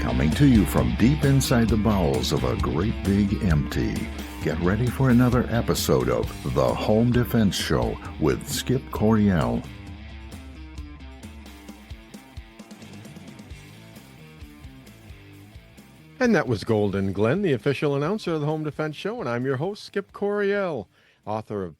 Coming to you from deep inside the bowels of a great big empty. Get ready for another episode of The Home Defense Show with Skip Coryell. And that was Golden Glenn, the official announcer of the Home Defense Show, and I'm your host, Skip Coryell, author of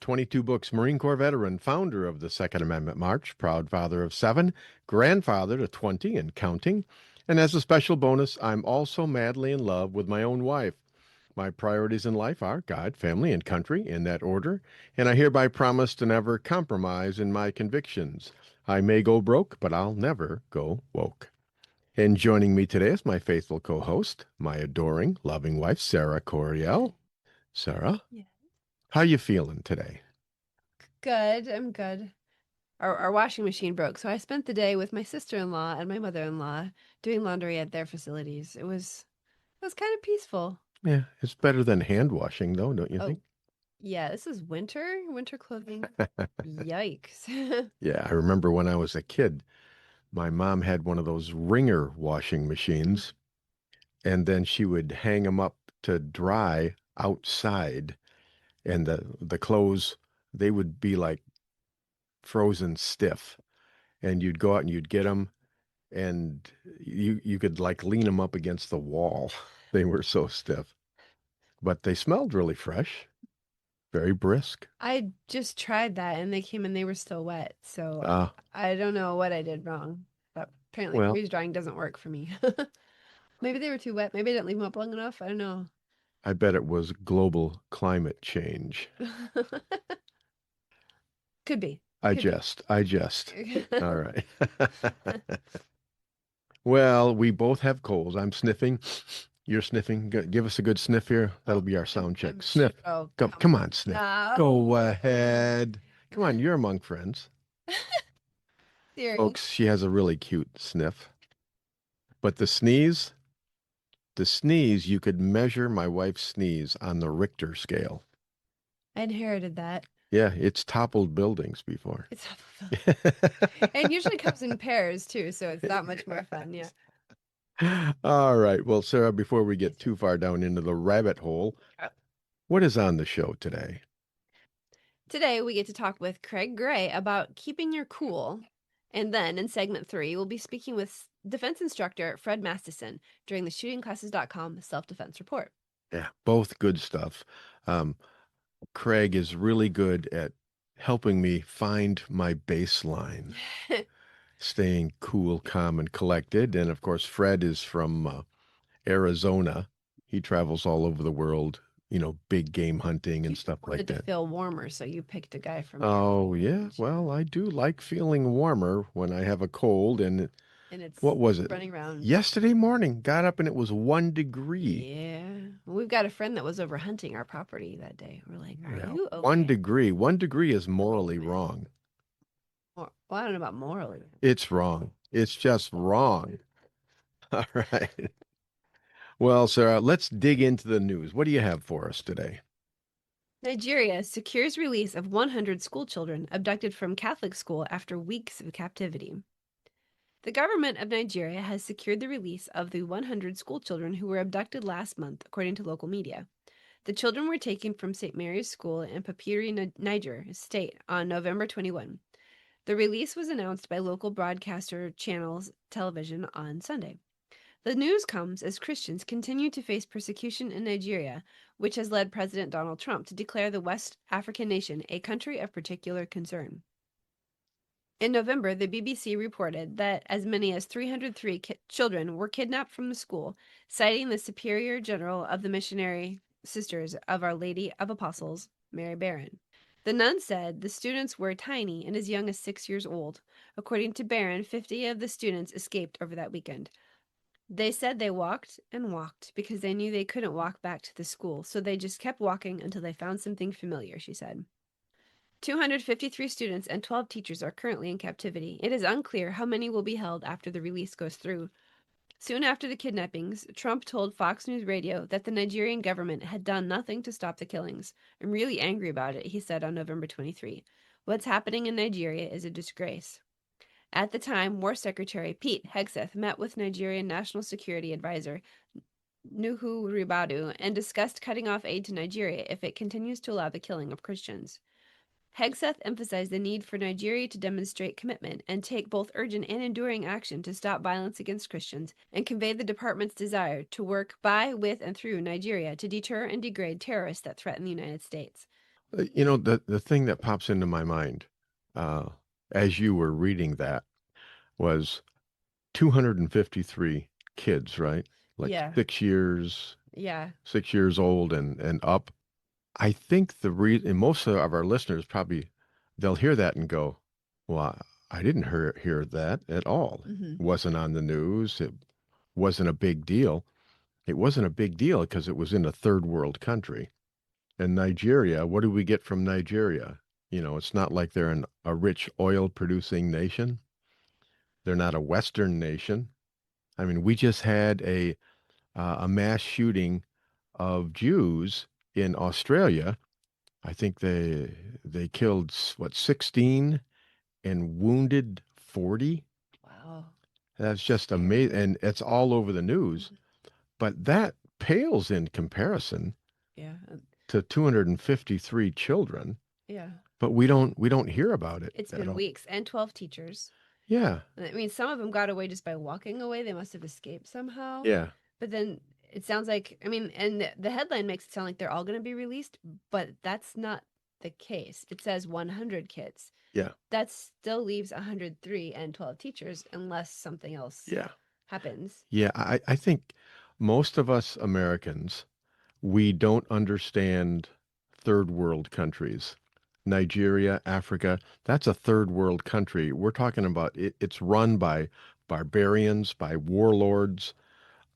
22 books, Marine Corps veteran, founder of the Second Amendment March, proud father of 7, grandfather to 20 and counting. And as a special bonus, I'm also madly in love with my own wife. My priorities in life are God, family, and country, in that order, and I hereby promise to never compromise in my convictions. I may go broke, but I'll never go woke. And joining me today is my faithful co-host, my adoring, loving wife, Sara Coryell. Sara? Yeah. How you feeling today? Good. I'm good. Our washing machine broke, so I spent the day with my sister-in-law and my mother-in-law doing laundry at their facilities. It was kind of peaceful. Yeah, it's better than hand washing, though, don't you think? Yeah, this is winter clothing. Yikes. Yeah, I remember when I was a kid, my mom had one of those ringer washing machines, and then she would hang them up to dry outside, and the clothes, they would be like frozen stiff, and you'd go out and you'd get them, and you could like lean them up against the wall. They were so stiff, but they smelled really fresh, very brisk. I just tried that and they came and they were still wet, so I don't know what I did wrong, but apparently Well, freeze drying doesn't work for me. Maybe they were too wet. Maybe I didn't leave them up long enough. I don't know. I bet it was global climate change. Could be. I jest. All right. Well, we both have colds. I'm sniffing. You're sniffing. Give us a good sniff here. That'll be our sound check. Sniff. Oh, Come on, sniff. no. Go ahead. Come on, you're among friends. Serious. Folks, she has a really cute sniff. But the sneeze, you could measure my wife's sneeze on the Richter scale. I inherited that. Yeah, it's toppled buildings before. It's and usually comes in pairs too, so it's that much more fun. Yeah. All right. Well, Sara, before we get too far down into the rabbit hole, what is on the show today? Today we get to talk with Craig Gray about keeping your cool. And then in segment 3, we'll be speaking with defense instructor Fred Mastison during the shootingclasses.com self-defense report. Yeah, both good stuff. Craig is really good at helping me find my baseline, staying cool, calm, and collected. And of course, Fred is from Arizona. He travels all over the world, big game hunting and stuff like that. To feel warmer, so you picked a guy from Oh, yeah. Well, I do like feeling warmer when I have a cold, and it's what was it? Running around. Yesterday morning, got up and it was 1 degree. Yeah. We've got a friend that was over hunting our property that day. We're like, are you okay? 1 degree. 1 degree is morally wrong. Well, I don't know about morally. It's wrong. It's just wrong. All right. Well, Sara, let's dig into the news. What do you have for us today? Nigeria secures release of 100 school children abducted from Catholic school after weeks of captivity. The government of Nigeria has secured the release of the 100 school children who were abducted last month, according to local media. The children were taken from St. Mary's School in Papiri, Niger State on November 21. The release was announced by local broadcaster Channels Television on Sunday. The news comes as Christians continue to face persecution in Nigeria, which has led President Donald Trump to declare the West African nation a country of particular concern. In November, the BBC reported that as many as 303 children were kidnapped from the school, citing the Superior General of the Missionary Sisters of Our Lady of Apostles, Mary Barron. The nun said the students were tiny and as young as 6 years old. According to Barron, 50 of the students escaped over that weekend. They said they walked and walked because they knew they couldn't walk back to the school, so they just kept walking until they found something familiar, she said. 253 students and 12 teachers are currently in captivity. It is unclear how many will be held after the release goes through. Soon after the kidnappings, Trump told Fox News Radio that the Nigerian government had done nothing to stop the killings. I'm really angry about it, he said on November 23. What's happening in Nigeria is a disgrace. At the time, War Secretary Pete Hegseth met with Nigerian National Security Advisor Nuhu Ribadu and discussed cutting off aid to Nigeria if it continues to allow the killing of Christians. Hegseth emphasized the need for Nigeria to demonstrate commitment and take both urgent and enduring action to stop violence against Christians, and conveyed the department's desire to work by, with, and through Nigeria to deter and degrade terrorists that threaten the United States. The thing that pops into my mind uh, as you were reading that was 253 kids, right? Like Yeah. 6 years, Yeah. 6 years old and up. I think and most of our listeners probably they'll hear that and go, "Well, I didn't hear that at all. It wasn't on the news. It wasn't a big deal. It wasn't a big deal because it was in a third world country. And Nigeria, what do we get from Nigeria? It's not like they're a rich oil producing nation. They're not a Western nation. I mean, we just had a mass shooting of Jews in Australia. I think they killed 16 and wounded 40. Wow. That's just amazing, and it's all over the news. But that pales in comparison Yeah. to 253 children. Yeah. But we don't hear about it It's at been all. weeks, and 12 teachers. Yeah. I mean, some of them got away just by walking away. They must have escaped somehow. Yeah. But then it sounds like, I mean, and the headline makes it sound like they're all going to be released, but that's not the case. It says 100 kids. Yeah. That still leaves 103 and 12 teachers unless something else happens. Yeah. I think most of us Americans, we don't understand third world countries. Nigeria, Africa, that's a third world country. We're talking about it's run by barbarians, by warlords,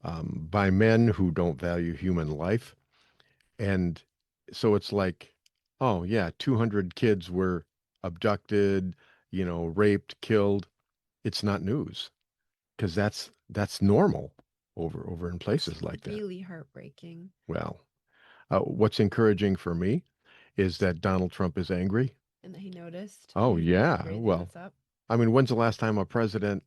by men who don't value human life. And so it's like, oh, yeah, 200 kids were abducted, raped, killed. It's not news because that's normal over in places like that. Really heartbreaking. Well, what's encouraging for me is that Donald Trump is angry. And that he noticed. Oh, yeah. Everything Well, that's up. I mean, when's the last time a president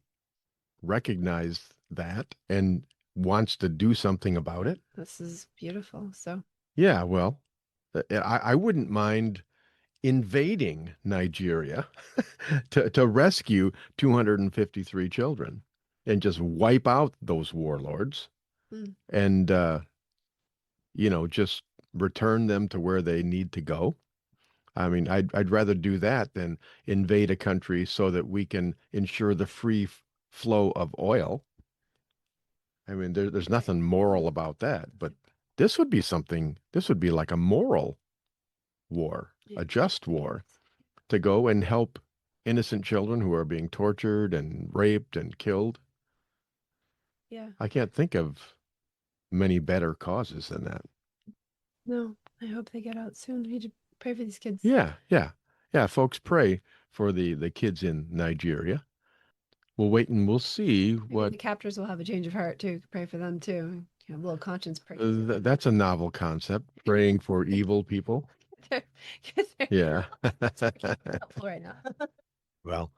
recognized that and wants to do something about it? This is beautiful. So, Yeah, well, I wouldn't mind invading Nigeria to rescue 253 children and just wipe out those warlords and, just return them to where they need to go. I mean, I'd rather do that than invade a country so that we can ensure the free flow of oil. I mean, there's nothing moral about that, but this would be like a moral war, a just war, to go and help innocent children who are being tortured and raped and killed. Yeah. I can't think of many better causes than that. No, I hope they get out soon. I need to pray for these kids. Yeah, yeah. Yeah, folks, pray for the kids in Nigeria. We'll wait and we'll see what the captors will have a change of heart too. Pray for them too. You have a little conscience prayer. That's a novel concept, praying for evil people. Yeah. Helpful right now. Well,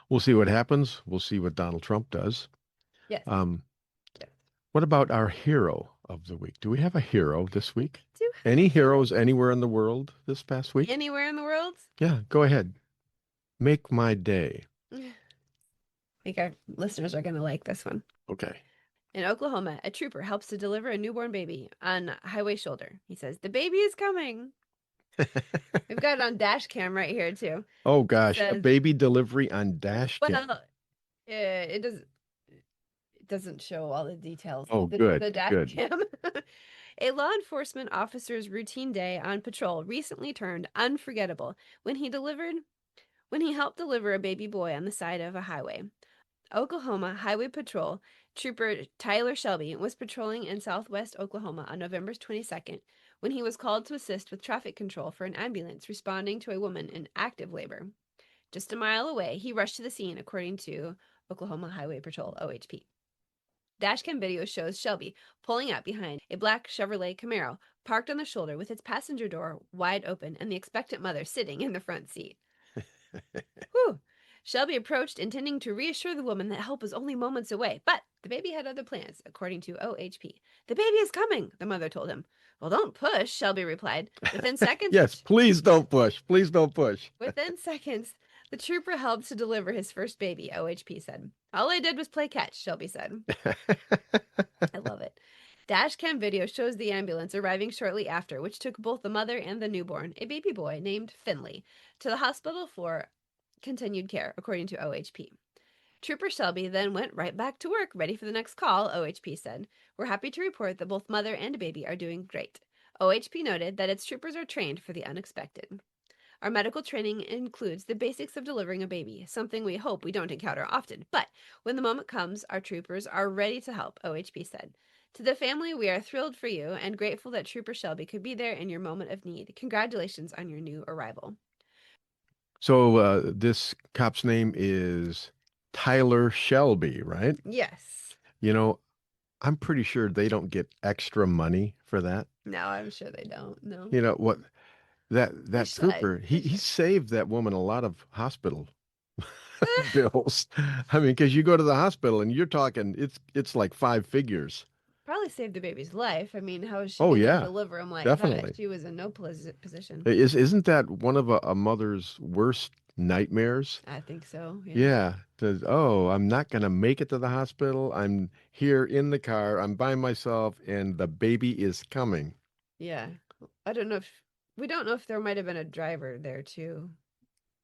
we'll see what happens. We'll see what Donald Trump does. Yes. What about our hero of the week? Do we have a hero this week? Do any heroes anywhere in the world this past week? Anywhere in the world? Yeah, go ahead. Make my day. I think our listeners are going to like this one. Okay. In Oklahoma, a trooper helps to deliver a newborn baby on highway shoulder. He says, "The baby is coming." We've got it on dash cam right here too. Oh gosh, a baby delivery on dash cam. Well, it doesn't show all the details. Oh, good. The dash Good. cam. A law enforcement officer's routine day on patrol recently turned unforgettable when he helped deliver a baby boy on the side of a highway. Oklahoma Highway Patrol Trooper Tyler Shelby was patrolling in southwest Oklahoma on November 22nd when he was called to assist with traffic control for an ambulance responding to a woman in active labor. Just a mile away, he rushed to the scene, according to Oklahoma Highway Patrol, OHP. Dashcam video shows Shelby pulling up behind a black Chevrolet Camaro parked on the shoulder with its passenger door wide open and the expectant mother sitting in the front seat. Whew. Shelby approached, intending to reassure the woman that help was only moments away, but the baby had other plans, according to OHP. The baby is coming, the mother told him. Well, don't push, Shelby replied. Within seconds... Yes, please don't push. Please don't push. Within seconds, the trooper helped to deliver his first baby, OHP said. All I did was play catch, Shelby said. I love it. Dashcam video shows the ambulance arriving shortly after, which took both the mother and the newborn, a baby boy named Finley, to the hospital for continued care, according to OHP. Trooper Shelby then went right back to work, ready for the next call, OHP said. We're happy to report that both mother and baby are doing great. OHP noted that its troopers are trained for the unexpected. Our medical training includes the basics of delivering a baby, something we hope we don't encounter often. But when the moment comes, our troopers are ready to help, OHP said. To the family, we are thrilled for you and grateful that Trooper Shelby could be there in your moment of need. Congratulations on your new arrival. So this cop's name is Tyler Shelby, right? Yes. You know, I'm pretty sure they don't get extra money for that. No, I'm sure they don't. No. You know what? That trooper, he saved that woman a lot of hospital bills. I mean, because you go to the hospital and you're talking, it's like 5 figures. Probably saved the baby's life. I mean, how is she going to deliver him like definitely. that? She was in no position. Isn't that one of a mother's worst nightmares? I think so. Yeah. I'm not going to make it to the hospital. I'm here in the car. I'm by myself and the baby is coming. Yeah. We don't know if there might have been a driver there too.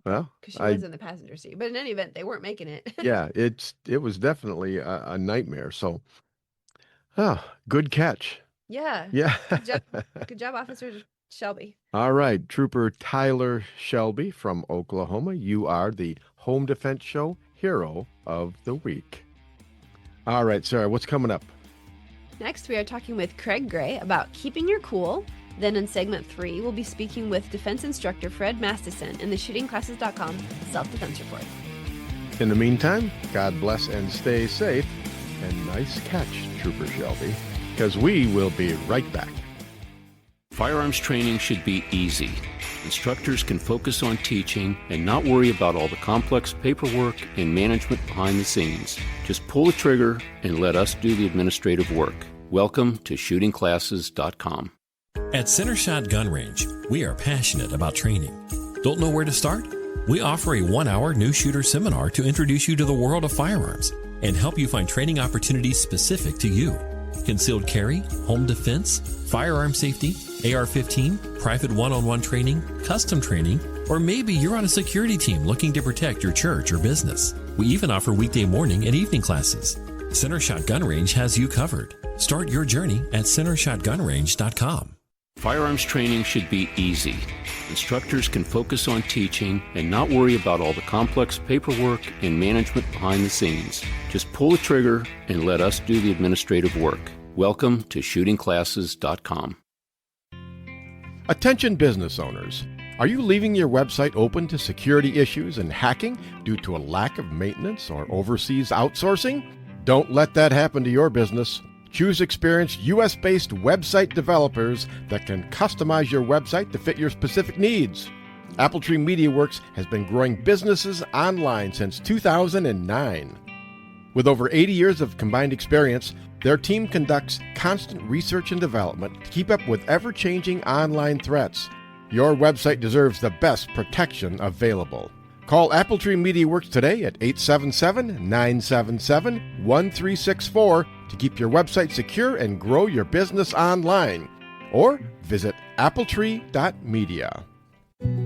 Well, because she was in the passenger seat. But in any event, they weren't making it. Yeah, it was definitely a nightmare. So, good catch. Yeah. Yeah. Good job, Officer Shelby. All right, Trooper Tyler Shelby from Oklahoma. You are the Home Defense Show Hero of the Week. All right, Sarah, what's coming up? Next, we are talking with Craig Gray about keeping your cool. Then in segment 3, we'll be speaking with defense instructor Fred Mastison in the shootingclasses.com self-defense report. In the meantime, God bless and stay safe. And nice catch, Trooper Shelby, because we will be right back. Firearms training should be easy. Instructors can focus on teaching and not worry about all the complex paperwork and management behind the scenes. Just pull the trigger and let us do the administrative work. Welcome to shootingclasses.com. At Center Shot Gun Range, we are passionate about training. Don't know where to start? We offer a 1-hour new shooter seminar to introduce you to the world of firearms and help you find training opportunities specific to you. Concealed carry, home defense, firearm safety, AR-15, private one-on-one training, custom training, or maybe you're on a security team looking to protect your church or business. We even offer weekday morning and evening classes. Center Shot Gun Range has you covered. Start your journey at centershotgunrange.com. Firearms training should be easy. Instructors can focus on teaching and not worry about all the complex paperwork and management behind the scenes. Just pull the trigger and let us do the administrative work. Welcome to shootingclasses.com. Attention business owners. Are you leaving your website open to security issues and hacking due to a lack of maintenance or overseas outsourcing? Don't let that happen to your business. Choose experienced U.S.-based website developers that can customize your website to fit your specific needs. Appletree MediaWorks has been growing businesses online since 2009. With over 80 years of combined experience, their team conducts constant research and development to keep up with ever-changing online threats. Your website deserves the best protection available. Call Appletree MediaWorks today at 877-977-1364 to keep your website secure and grow your business online. Or visit appletree.media.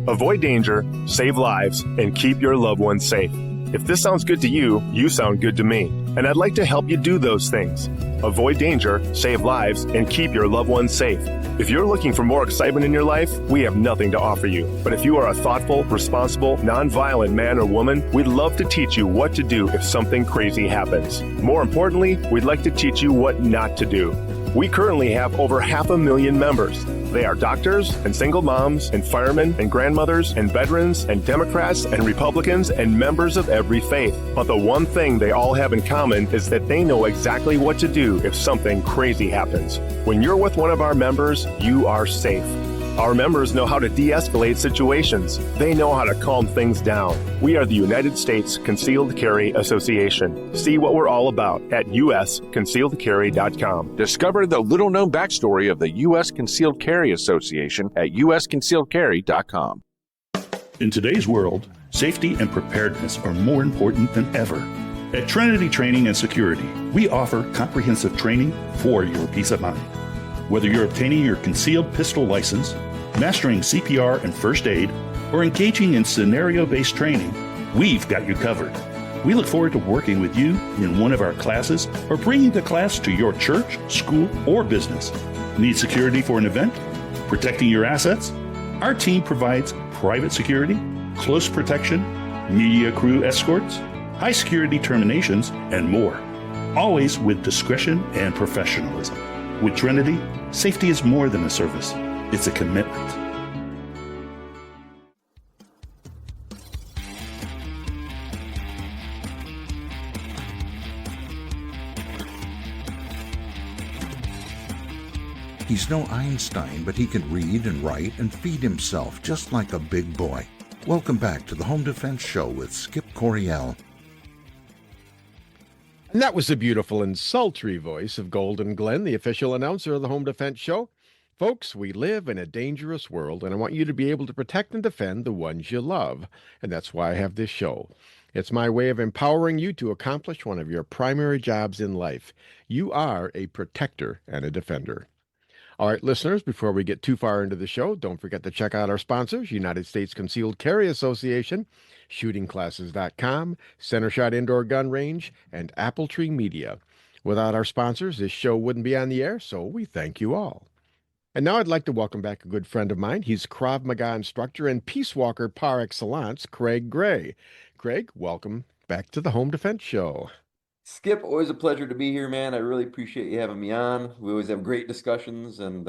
Avoid danger, save lives, and keep your loved ones safe. If this sounds good to you, you sound good to me, and I'd like to help you do those things. Avoid danger, save lives, and keep your loved ones safe. If you're looking for more excitement in your life, we have nothing to offer you. But if you are a thoughtful, responsible, nonviolent man or woman, we'd love to teach you what to do if something crazy happens. More importantly, we'd like to teach you what not to do. We currently have over 500,000 members. They are doctors and single moms and firemen and grandmothers and veterans and Democrats and Republicans and members of every faith. But the one thing they all have in common is that they know exactly what to do if something crazy happens. When you're with one of our members, you are safe. Our members know how to de-escalate situations. They know how to calm things down. We are the United States Concealed Carry Association. See what we're all about at usconcealedcarry.com. Discover the little-known backstory of the U.S. Concealed Carry Association at usconcealedcarry.com. In today's world, safety and preparedness are more important than ever. At Trinity Training and Security, we offer comprehensive training for your peace of mind. Whether you're obtaining your concealed pistol license, mastering CPR and first aid, or engaging in scenario-based training, we've got you covered. We look forward to working with you in one of our classes or bringing the class to your church, school, or business. Need security for an event? Protecting your assets? Our team provides private security, close protection, media crew escorts, high security terminations, and more. Always with discretion and professionalism. With Trinity, safety is more than a service. It's a commitment. He's no Einstein, but he can read and write and feed himself just like a big boy. Welcome back to the Home Defense Show with Skip Coryell. And that was the beautiful and sultry voice of Golden Glenn, the official announcer of the Home Defense Show. Folks, we live in a dangerous world, and I want you to be able to protect and defend the ones you love. And that's why I have this show. It's my way of empowering you to accomplish one of your primary jobs in life. You are a protector and a defender. All right, listeners, before we get too far into the show, don't forget to check out our sponsors, United States Concealed Carry Association, shootingclasses.com, Center Shot Indoor Gun Range, and Apple Tree Media. Without our sponsors, this show wouldn't be on the air, so we thank you all. And now I'd like to welcome back a good friend of mine. He's Krav Maga instructor and peace walker par excellence, Craig Gray. Craig, welcome back to the Home Defense Show. Skip, always a pleasure to be here, man. I really appreciate you having me on. We always have great discussions, and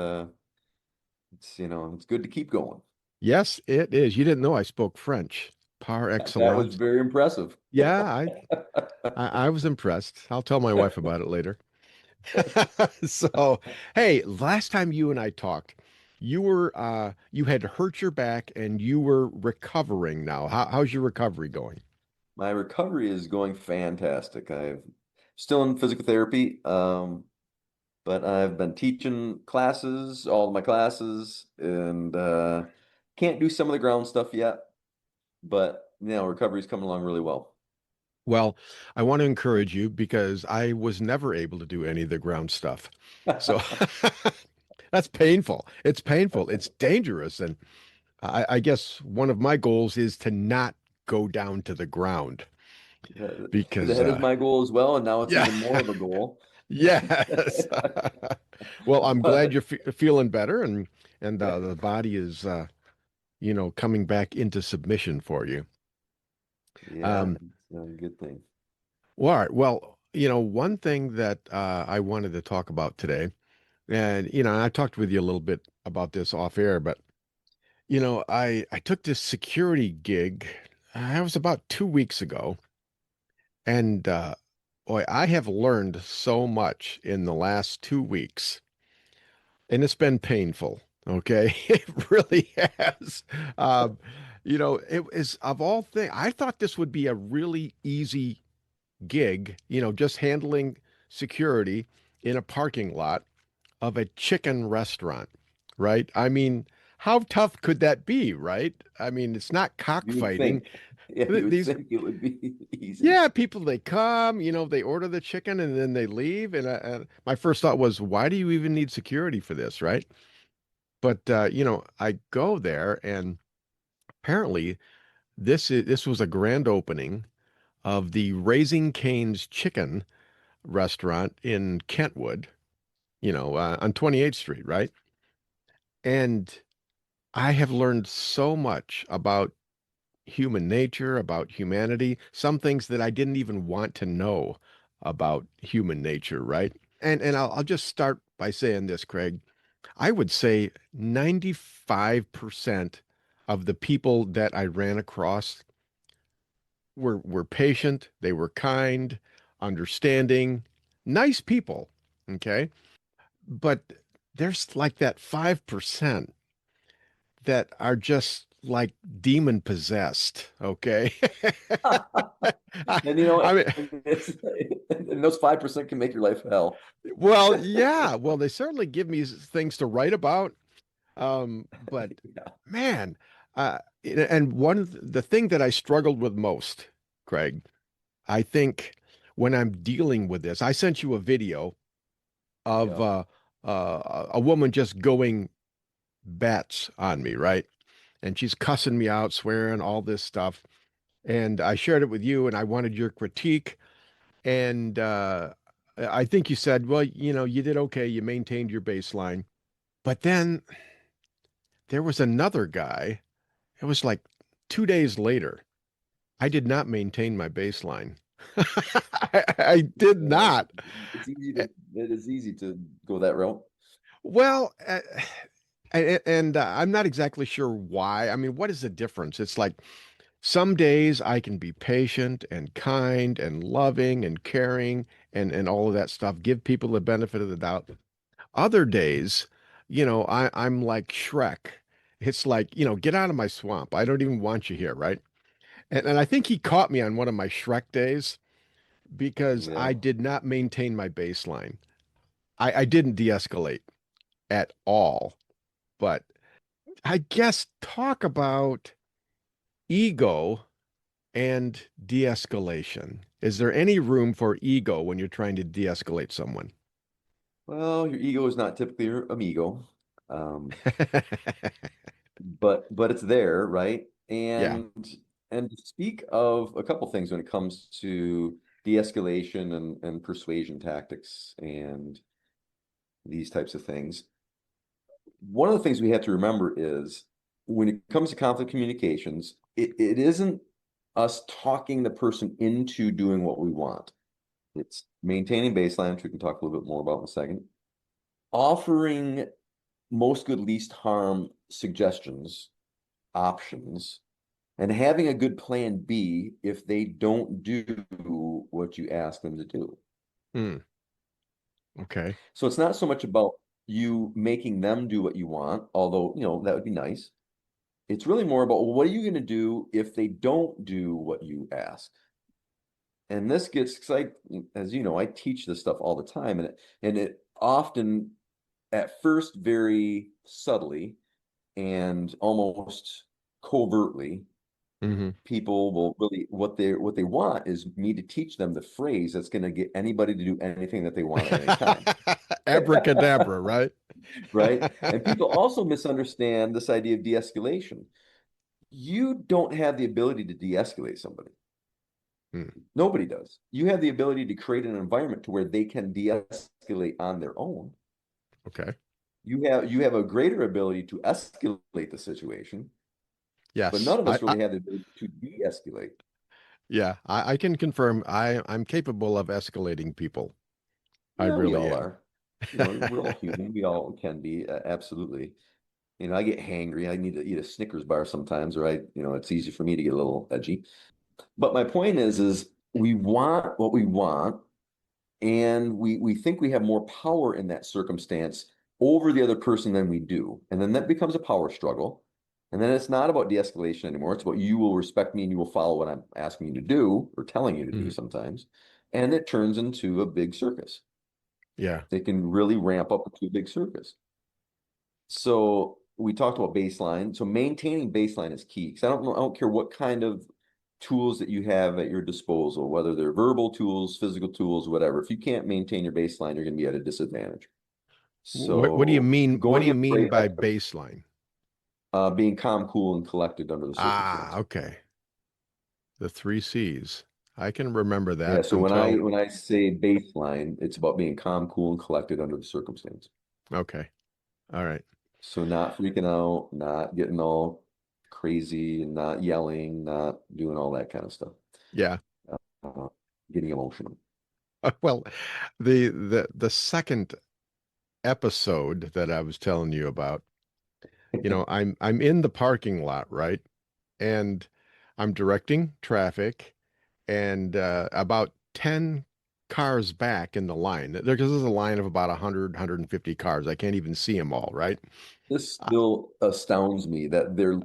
it's good to keep going. Yes, it is. You didn't know I spoke French par excellence. That was very impressive. Yeah, I was impressed. I'll tell my wife about it later. So, hey, last time you and I talked, you had hurt your back and you were recovering now. How's your recovery going? My recovery is going fantastic. I'm still in physical therapy, but I've been teaching classes, all of my classes, and can't do some of the ground stuff yet, but recovery is coming along really well. Well, I want to encourage you because I was never able to do any of the ground stuff. So that's painful. It's painful. It's dangerous. And I guess one of my goals is to not go down to the ground, because that is my goal as well. And now it's even more of a goal. Yes. Well, I'm glad you're feeling better, and the body is, coming back into submission for you. Yeah, it's a good thing. Well, all right. Well, one thing that I wanted to talk about today, and, I talked with you a little bit about this off air, but, I took this security gig. It was about 2 weeks ago. And boy, I have learned so much in the last 2 weeks. And it's been painful. Okay. It really has. It was, of all things, I thought this would be a really easy gig, just handling security in a parking lot of a chicken restaurant, right? I mean, how tough could that be, right? I mean, it's not cockfighting. You would think it would be easy. Yeah, people, they come, they order the chicken and then they leave. And my first thought was, why do you even need security for this, right? But, I go there, and apparently this was a grand opening of the Raising Cane's Chicken restaurant in Kentwood, on 28th Street, right? And I have learned so much about human nature, about humanity, some things that I didn't even want to know about human nature, right? And I'll just start by saying this, Craig. I would say 95% of the people that I ran across were patient, they were kind, understanding, nice people, okay? But there's like that 5%. that are just like demon possessed. Okay. I, And you know, I mean, and those 5% can make your life hell. well, yeah. Well, they certainly give me things to write about. But Yeah. man, and the thing that I struggled with most, Craig, I think when I'm dealing with this, I sent you a video of Yeah. a woman just going bats on me, right? And she's cussing me out, swearing, all this stuff. And I shared it with you, and I wanted your critique. And I think you said, well, you did okay. You maintained your baseline. But then there was another guy. It was like 2 days later. I did not maintain my baseline. I did Yeah, not. it is easy to go that route. Well, and I'm not exactly sure why. I mean, what is the difference? It's like some days I can be patient and kind and loving and caring and all of that stuff, give people the benefit of the doubt. Other days, I'm like Shrek. It's like, get out of my swamp. I don't even want you here, right? And I think he caught me on one of my Shrek days because Yeah. I did not maintain my baseline. I didn't de-escalate at all. But I guess talk about ego and de-escalation. Is there any room for ego when you're trying to de-escalate someone? Well, your ego is not typically your amigo. Um, but it's there, right? Yeah. And to speak of a couple things when it comes to de-escalation and persuasion tactics and these types of things. One of the things we have to remember is when it comes to conflict communications, it isn't us talking the person into doing what we want. It's maintaining baseline, which we can talk a little bit more about in a second. Offering most good, least harm suggestions, options, and having a good plan B if they don't do what you ask them to do. Hmm. Okay. So it's not so much about you making them do what you want, although, that would be nice. It's really more about, well, what are you going to do if they don't do what you ask? And this gets, because as you know, I teach this stuff all the time, and it often, at first, very subtly and almost covertly, Hmm. people will really what they want is me to teach them the phrase that's going to get anybody to do anything that they want at any time. Abracadabra, right? Right? And people also misunderstand this idea of de-escalation. You don't have the ability to de-escalate somebody. Hmm. Nobody does. You have the ability to create an environment to where they can de-escalate on their own. Okay. You have a greater ability to escalate the situation, but Yes. none of us really have the ability to de-escalate. Yeah, I can confirm I'm capable of escalating people. I Yeah, we really all am. are. We're all human. We all can be, absolutely. I get hangry. I need to eat a Snickers bar sometimes, or it's easy for me to get a little edgy. But my point is we want what we want, and we think we have more power in that circumstance over the other person than we do. And then that becomes a power struggle. And then it's not about de-escalation anymore. It's about you will respect me and you will follow what I'm asking you to do or telling you to do Mhm. sometimes. And it turns into a big circus. Yeah. They can really ramp up into a big circus. So we talked about baseline. So maintaining baseline is key. Because I don't care what kind of tools that you have at your disposal, whether they're verbal tools, physical tools, whatever. If you can't maintain your baseline, you're going to be at a disadvantage. What do you So mean? What do going you in mean great, by baseline? being calm, cool, and collected under the Ah, circumstance. okay. The three C's. I can remember Yeah. that So when I until, when I say baseline, it's about being calm, cool, and collected under the circumstance. okay. All right. So not freaking out, not getting all crazy, and not yelling, not doing all that kind of stuff. Yeah. Uh, Getting emotional. Well, the second episode that I was telling you about, I'm in the parking lot, right? And I'm directing traffic, and about 10 cars back in the line. There's a line of about 100, 150 cars. I can't even see them all, right? This I, still astounds me that I there's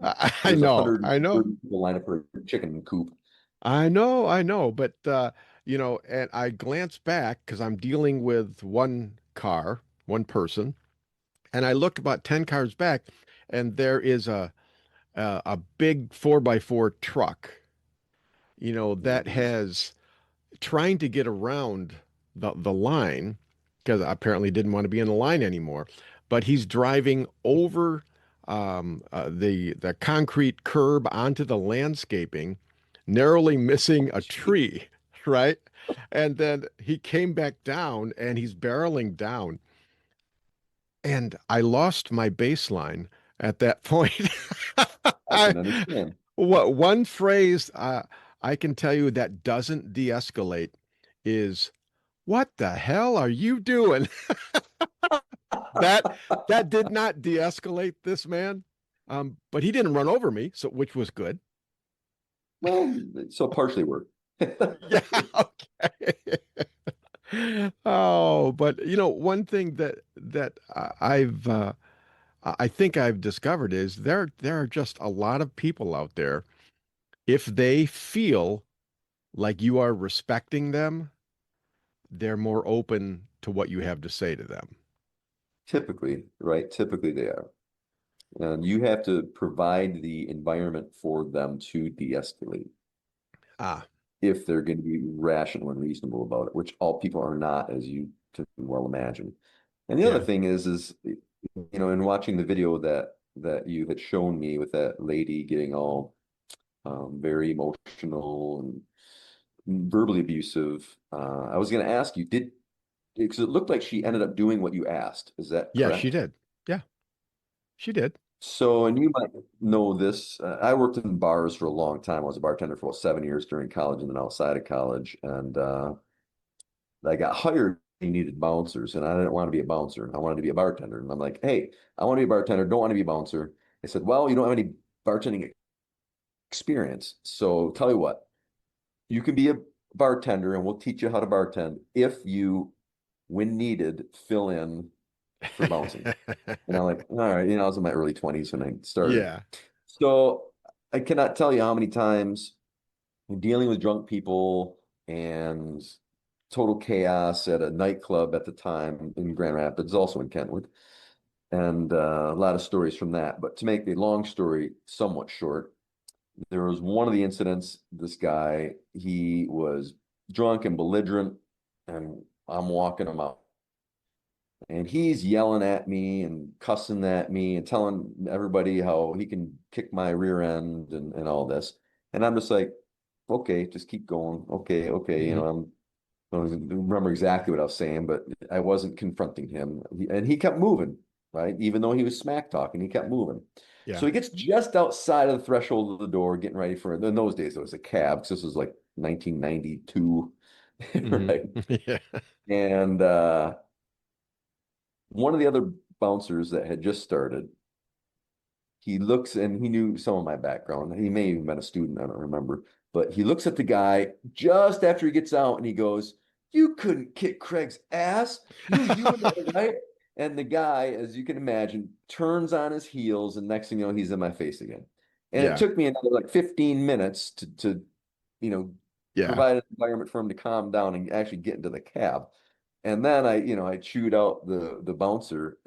know, I 130 know, people line up for a chicken coop. I know, but and I glance back because I'm dealing with one car, one person, and I look about 10 cars back, and there is a big 4x4 truck, that Mhm. has trying to get around the line because apparently didn't want to be in the line anymore. But he's driving over the concrete curb onto the landscaping, narrowly missing a tree, right? And then he came back down and he's barreling down. And I lost my baseline at that point. I I, can understand. what one phrase I can tell you that doesn't de-escalate is what the hell are you doing? That that did not de-escalate this man. But he didn't run over me, so which was good. Well, so partially worked. Yeah, okay. Oh, but one thing that I think I've discovered is there are just a lot of people out there. If they feel like you are respecting them, they're more open to what you have to say to them. Typically, right? Typically they are. And you have to provide the environment for them to de-escalate Ah, if they're going to be rational and reasonable about it, which all people are not, as you can well imagine. And the other yeah. thing is, in watching the video that you had shown me with that lady getting all very emotional and verbally abusive, I was going to ask you, because it looked like she ended up doing what you asked. Is that Yeah, she correct? did. Yeah, she did. So, and you might know this. I worked in bars for a long time. I was a bartender for about 7 years during college and then outside of college. And I got hired. He needed bouncers, and I didn't want to be a bouncer. I wanted to be a bartender. And I'm like, hey, I want to be a bartender. Don't want to be a bouncer. They said, well, you don't have any bartending experience. So, tell you what, you can be a bartender, and we'll teach you how to bartend if you, when needed, fill in for bouncing. And I'm like, all right, I was in my early 20s when I started. Yeah, So I cannot tell you how many times dealing with drunk people and total chaos at a nightclub at the time in Grand Rapids, also in Kentwood, and a lot of stories from that. But to make a long story somewhat short, there was one of the incidents, this guy, he was drunk and belligerent, and I'm walking him out. And he's yelling at me and cussing at me and telling everybody how he can kick my rear end and all this. And I'm just like, okay, just keep going. Okay, okay. hmm I don't remember exactly what I was saying, but I wasn't confronting him. And he kept moving, right? Even though he was smack talking, he kept moving. yeah. So he gets just outside of the threshold of the door, getting ready for, in those days, it was a cab, because this was like 1992, hmm right? Yeah, And one of the other bouncers that had just started, he looks and he knew some of my background. He may have even been a student, I don't remember. But he looks at the guy just after he gets out and he goes, you couldn't kick Craig's ass. You and that, right? And the guy, as you can imagine, turns on his heels, and next thing you know, he's in my face again. And it yeah, took me another like 15 minutes to you know, yeah, provide an environment for him to calm down and actually get into the cab. And then I chewed out the bouncer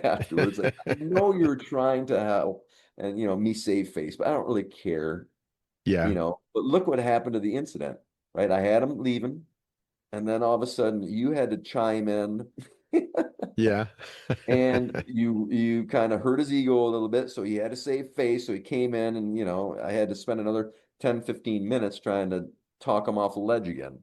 afterwards. Like, I know you're trying to help and me save face, but I don't really care, yeah, But look what happened to the incident, right? I had him leaving, and then all of a sudden you had to chime in yeah, and you kind of hurt his ego a little bit, so he had to save face. So he came in and I had to spend another 10-15 minutes trying to talk him off the ledge again.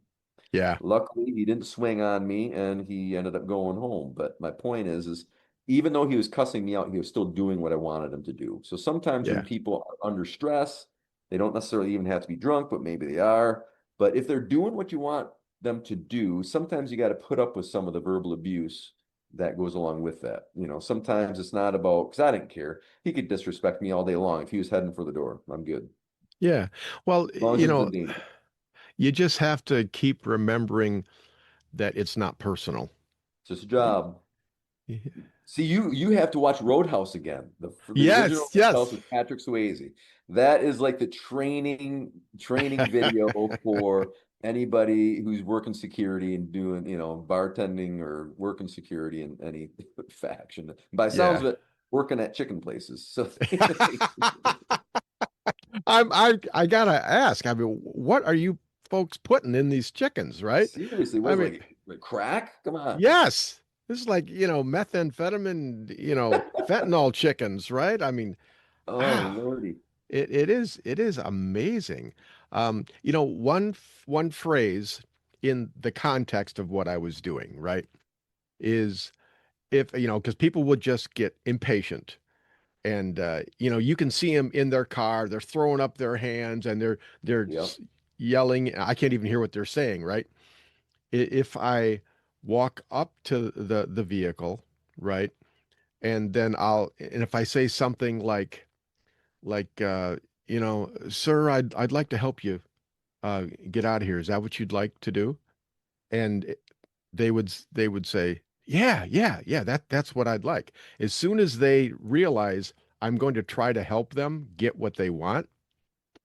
yeah, Luckily, he didn't swing on me and he ended up going home. But my point is even though he was cussing me out, he was still doing what I wanted him to do. So sometimes when yeah, people are under stress, they don't necessarily even have to be drunk, but maybe they are. But if they're doing what you want them to do, sometimes you got to put up with some of the verbal abuse that goes along with that. Sometimes it's not about, because I didn't care. He could disrespect me all day long. If he was heading for the door, I'm good. yeah. Well, As long as it was a danger. you just have to keep remembering, that it's not personal. It's just a job. See, you have to watch Roadhouse again. The original Yes, yes. Roadhouse with Patrick Swayze. That is like the training video for anybody who's working security and doing, bartending or working security in any faction. By sounds Yeah. of it, working at chicken places. So I gotta ask, I mean, what are you folks putting in these chickens, right? seriously, I was mean, like crack? Come on. yes. This is like, methamphetamine, fentanyl chickens, right? I mean, Oh, wow. Lordy. It is amazing. One phrase in the context of what I was doing, right, is if, because people would just get impatient and you can see them in their car, they're throwing up their hands and they're Yep. yelling. I can't even hear what they're saying, right? If I walk up to the vehicle, right, and then and if I say something like, sir, I'd like to help you get out of here. Is that what you'd like to do? And they would say, yeah, yeah, yeah, that's what I'd like. As soon as they realize I'm going to try to help them get what they want,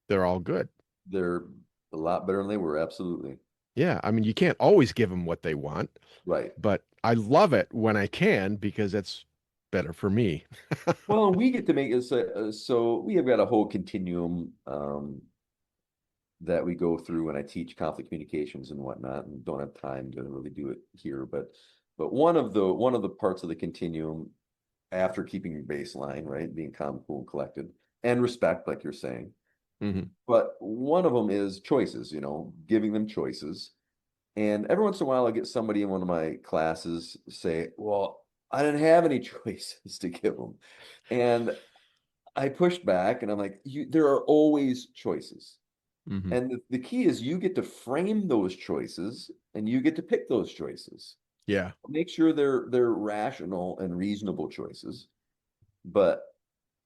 they're all good. They're a lot better than they were, absolutely. Yeah, I mean, you can't always give them what they want, Right. but I love it when I can because it's better for me. Well, we get to make it so we have got a whole continuum that we go through when I teach conflict communications and whatnot, and don't have time to really do it here. But one of the parts of the continuum, after keeping your baseline, right, being calm, cool, and collected, and respect, like you're saying. Mhm. But one of them is choices, giving them choices. And every once in a while, I get somebody in one of my classes say, "Well, I didn't have any choices to give them," and I pushed back, and I'm like, there are always choices. Mhm. And the key is you get to frame those choices and you get to pick those choices. Yeah. Make sure they're rational and reasonable choices. But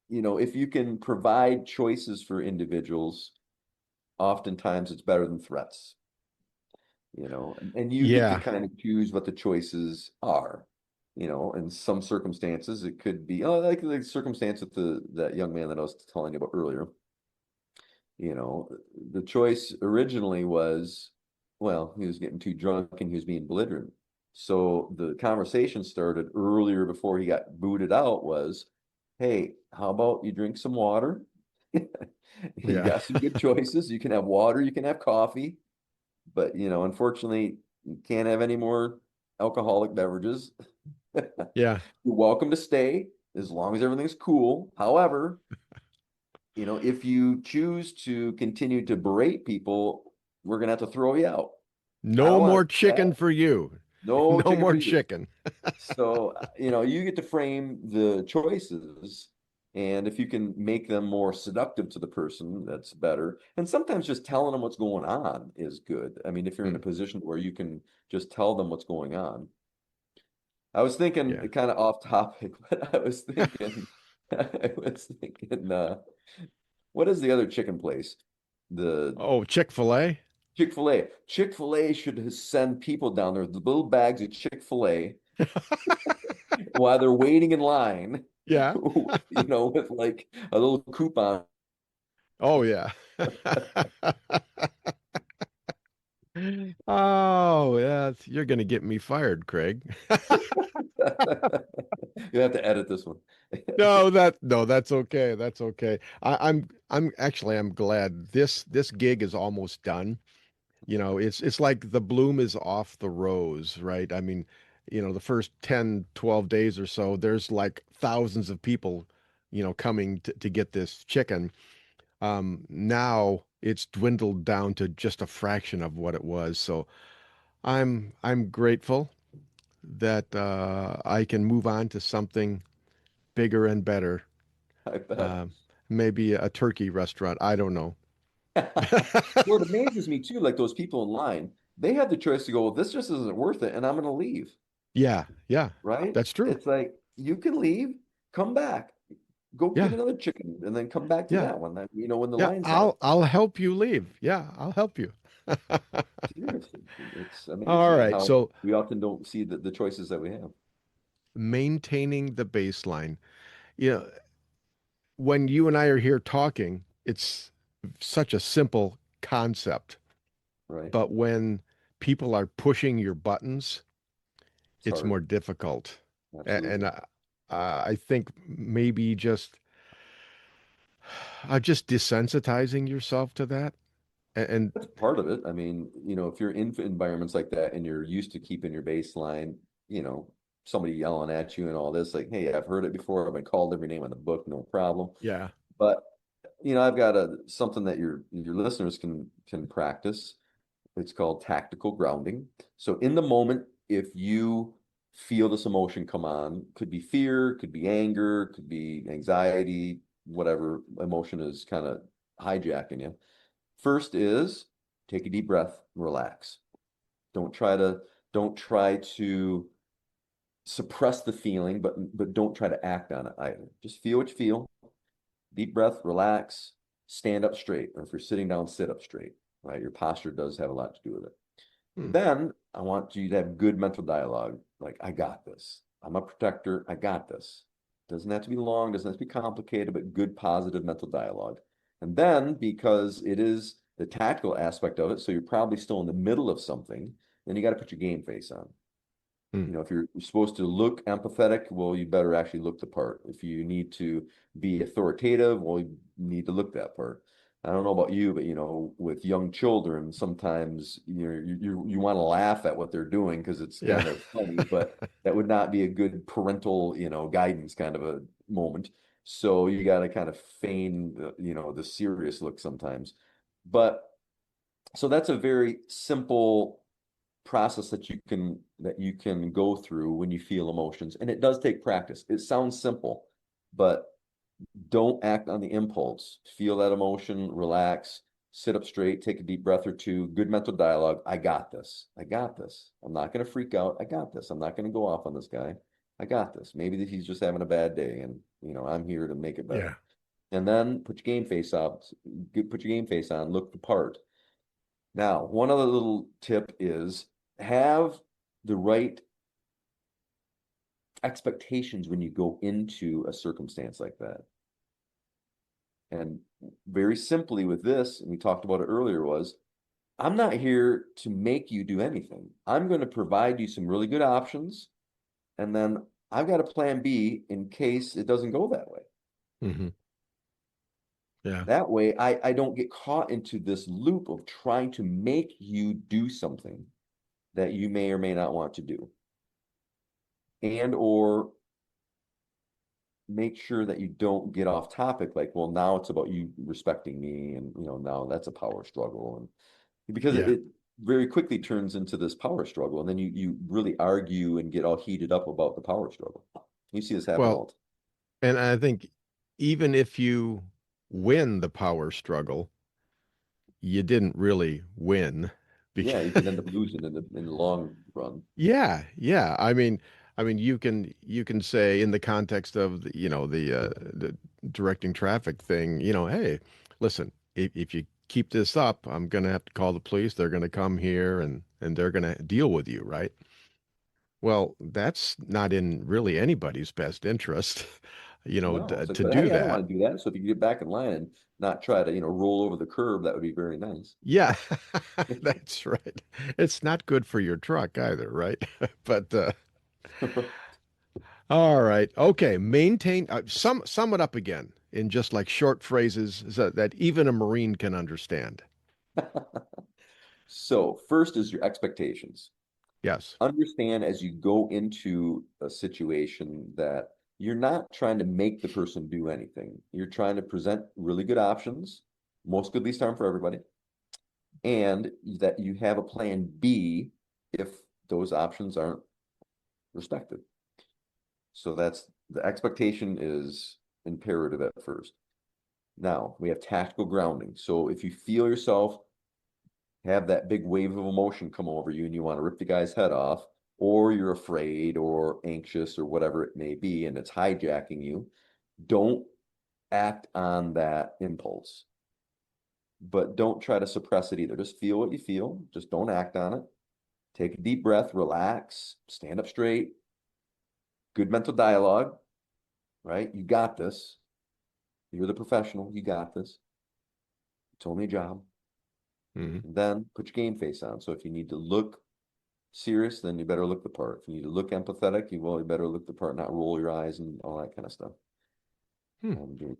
if you can provide choices for individuals, oftentimes it's better than threats. And you get to Yeah. kind of choose what the choices are. In some circumstances, it could be like the circumstance with that young man that I was telling you about earlier. The choice originally was, well, he was getting too drunk and he was being belligerent. So the conversation started earlier before he got booted out was, hey, how about you drink some water? You Yeah. got some good choices. You can have water, you can have coffee, but unfortunately, you can't have any more alcoholic beverages. Yeah. You're welcome to stay as long as everything's cool. However, if you choose to continue to berate people, we're gonna have to throw you out. I No don't want more to do chicken that. for you. No No chicken more for you. chicken. So, you get to frame the choices, and if you can make them more seductive to the person, that's better. And sometimes just telling them what's going on is good. I mean, if you're in a Mm, position where you can just tell them what's going on. I was thinking yeah. kind of off topic, but I was thinking, what is the other chicken place? The Oh, Chick-fil-A? Chick-fil-A. Chick-fil-A should send people down there with little bags of Chick-fil-A while they're waiting in line, Yeah. with like a little coupon. Oh, yeah. Oh, yeah. You're going to get me fired, Craig. You have to edit this one. No, that's okay. That's okay. I'm glad this gig is almost done. It's like the bloom is off the rose, right? I mean, the first 10, 12 days or so, there's like thousands of people, coming to get this chicken. Now it's dwindled down to just a fraction of what it was. So I'm grateful that I can move on to something bigger and better. I bet. Uh, Maybe a turkey restaurant. I don't know. What amazes me too, like those people in line, they have the choice to go, well, this just isn't worth it, and I'm gonna leave. Yeah, yeah, Right? that's true. It's like you can leave, come back, go get Yeah, another chicken, and then come back to yeah, that one. When the yeah. line's not I'll help you leave. Yeah, I'll help you. seriously, It's All amazing right. how So we often don't see the choices that we have. maintaining the baseline. You know, when you and I are here talking, it's such a simple concept. Right. But when people are pushing your buttons, It's it's hard. more difficult. And Absolutely. I think maybe just desensitizing yourself to that. And That's part of it. I mean, if you're in environments like that and you're used to keeping your baseline, somebody yelling at you and all this, like, hey, I've heard it before. I've been called every name on the book, no problem. yeah, But I've got something that your listeners can practice. It's called tactical grounding. So in the moment, if you feel this emotion come on, could be fear, could be anger, could be anxiety, whatever emotion is kind of hijacking you. First is take a deep breath, relax. Don't try to suppress the feeling, but don't try to act on it either. Just feel what you feel. Deep breath, relax, stand up straight. Or if you're sitting down, sit up straight. Right? Your posture does have a lot to do with it. Hmm. Then I want you to have good mental dialogue. Like, I got this. I'm a protector. I got this. Doesn't have to be long, doesn't have to be complicated, but good positive mental dialogue. And then because it is the tactical aspect of it, so you're probably still in the middle of something, then you got to put your game face on. Hmm. If you're supposed to look empathetic, well, you better actually look the part. If you need to be authoritative, well, you need to look that part. I don't know about you, but with young children, sometimes you want to laugh at what they're doing because it's Yeah. kind of funny, but that would not be a good parental, guidance kind of a moment. So you got to kind of feign the serious look sometimes. But so that's a very simple process that you can go through when you feel emotions, and it does take practice. It sounds simple, but don't act on the impulse. Feel that emotion, relax, sit up straight, take a deep breath or two, good mental dialogue. I got this. I got this. I'm not going to freak out. I got this. I'm not going to go off on this guy. I got this. Maybe that he's just having a bad day, and I'm here to make it Yeah. better. And then put your game face up, put your game face on, look the part. Now, one other little tip is have the right expectations when you go into a circumstance like that. And very simply with this, and we talked about it earlier, was I'm not here to make you do anything. I'm going to provide you some really good options, and then I've got a plan B in case it doesn't go that way. Mm-hmm. Yeah. That way, I don't get caught into this loop of trying to make you do something that you may or may not want to do. And or make sure that you don't get off topic, like, well, now it's about you respecting me, and now that's a power struggle. And because Yeah. it very quickly turns into this power struggle, and then you really argue and get all heated up about the power struggle. You see this happen Well, all the time. and I think even if you win the power struggle, you didn't really win because Yeah, you could end up losing in the long run. yeah. I mean, you can say in the context of the directing traffic thing, hey, listen, if you keep this up, I'm gonna have to call the police. They're gonna come here and they're gonna deal with you, right? Well, that's not in really anybody's best interest, No, it's like, to but do hey, I don't that. want to do that. So if you get back in line and not try to roll over the curb, that would be very nice. Yeah, that's right. It's not good for your truck either, right? But all right. Okay. Maintain, sum it up again in just like short phrases that even a Marine can understand. So first is your expectations. Yes. Understand as you go into a situation that you're not trying to make the person do anything. You're trying to present really good options, most good least harm for everybody, and that you have a plan B if those options aren't respected. So that's the expectation is imperative at first. Now we have tactical grounding. So if you feel yourself have that big wave of emotion come over you and you want to rip the guy's head off, or you're afraid or anxious or whatever it may be, and it's hijacking you, don't act on that impulse. But don't try to suppress it either. Just feel what you feel. Just don't act on it. take a deep breath, relax, stand up straight, good mental dialogue, right? You got this. You're the professional. You got this. It's only a job. Mm-hmm. And then put your game face on. So if you need to look serious, then you better look the part. If you need to look empathetic, you better look the part, not roll your eyes and all that kind of stuff.